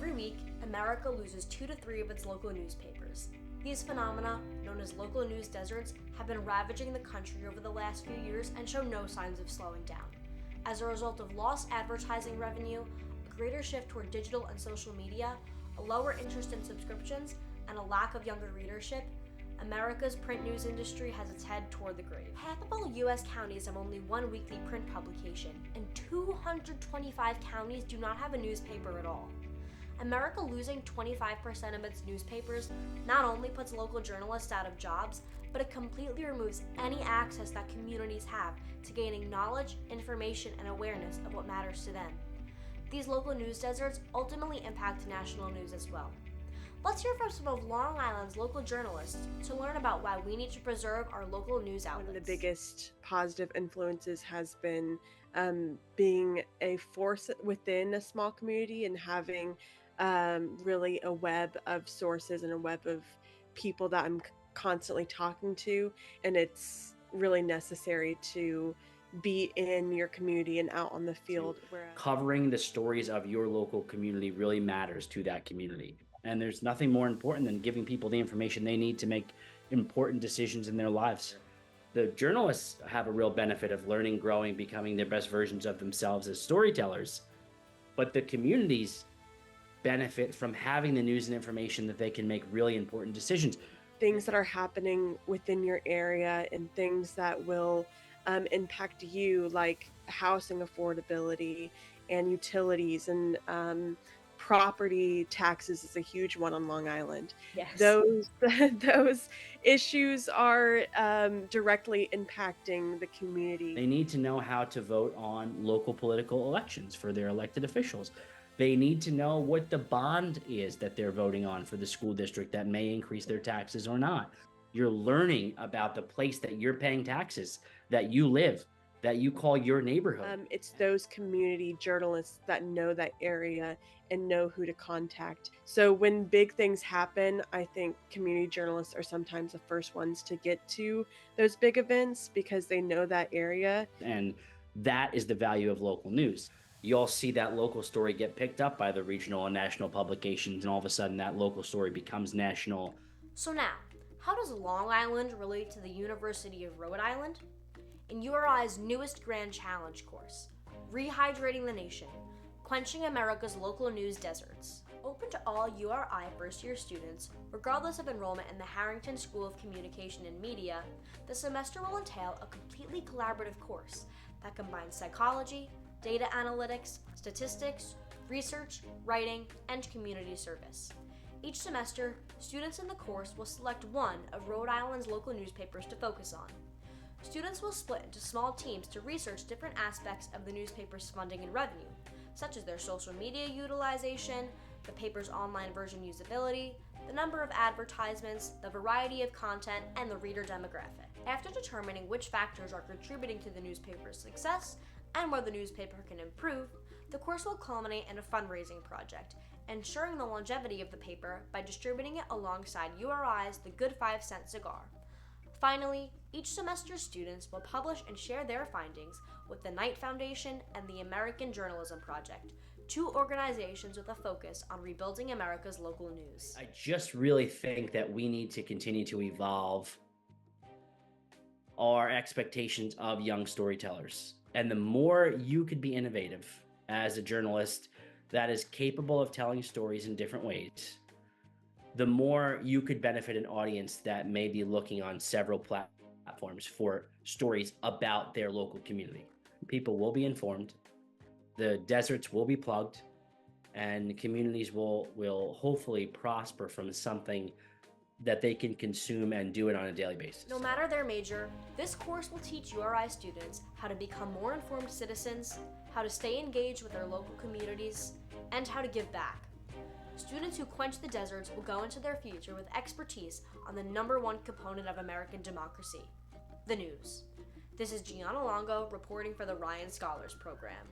Every week, America loses 2 to 3 of its local newspapers. These phenomena, known as local news deserts, have been ravaging the country over the last few years and show no signs of slowing down. As a result of lost advertising revenue, a greater shift toward digital and social media, a lower interest in subscriptions, and a lack of younger readership, America's print news industry has its head toward the grave. Half of all U.S. counties have only one weekly print publication, and 225 counties do not have a newspaper at all. America losing 25% of its newspapers not only puts local journalists out of jobs, but it completely removes any access that communities have to gaining knowledge, information, and awareness of what matters to them. These local news deserts ultimately impact national news as well. Let's hear from some of Long Island's local journalists to learn about why we need to preserve our local news outlets. One of the biggest positive influences has been being a force within a small community and having really a web of sources and a web of people that I'm constantly talking to. And it's really necessary to be in your community and out on the field. Covering the stories of your local community really matters to that community. And there's nothing more important than giving people the information they need to make important decisions in their lives. The journalists have a real benefit of learning, growing, becoming their best versions of themselves as storytellers. But the communities benefit from having the news and information that they can make really important decisions. Things that are happening within your area and things that will impact you, like housing affordability and utilities and property taxes is a huge one on Long Island. Yes. Those issues are directly impacting the community. They need to know how to vote on local political elections for their elected officials. They need to know what the bond is that they're voting on for the school district that may increase their taxes or not. You're learning about the place that you're paying taxes, that you live, that you call your neighborhood. It's those community journalists that know that area and know who to contact. So when big things happen, I think community journalists are sometimes the first ones to get to those big events because they know that area. And that is the value of local news. You'll see that local story get picked up by the regional and national publications, and all of a sudden that local story becomes national. So now, how does Long Island relate to the University of Rhode Island? In URI's newest Grand Challenge course, Rehydrating the Nation, Quenching America's Local News Deserts, open to all URI first-year students, regardless of enrollment in the Harrington School of Communication and Media, the semester will entail a completely collaborative course that combines psychology, data analytics, statistics, research, writing, and community service. Each semester, students in the course will select one of Rhode Island's local newspapers to focus on. Students will split into small teams to research different aspects of the newspaper's funding and revenue, such as their social media utilization, the paper's online version usability, the number of advertisements, the variety of content, and the reader demographic. After determining which factors are contributing to the newspaper's success and where the newspaper can improve, the course will culminate in a fundraising project, ensuring the longevity of the paper by distributing it alongside URI's The Good 5 Cent Cigar. Finally, each semester's students will publish and share their findings with the Knight Foundation and the American Journalism Project, two organizations with a focus on rebuilding America's local news. I just really think that we need to continue to evolve our expectations of young storytellers. And the more you could be innovative as a journalist that is capable of telling stories in different ways, the more you could benefit an audience that may be looking on several platforms for stories about their local community. People will be informed, the deserts will be plugged, and communities will hopefully prosper from something that they can consume and do it on a daily basis. No matter their major, this course will teach URI students how to become more informed citizens, how to stay engaged with their local communities, and how to give back. Students who quench the deserts will go into their future with expertise on the number one component of American democracy, the news. This is Gianna Longo reporting for the Ryan Scholars Program.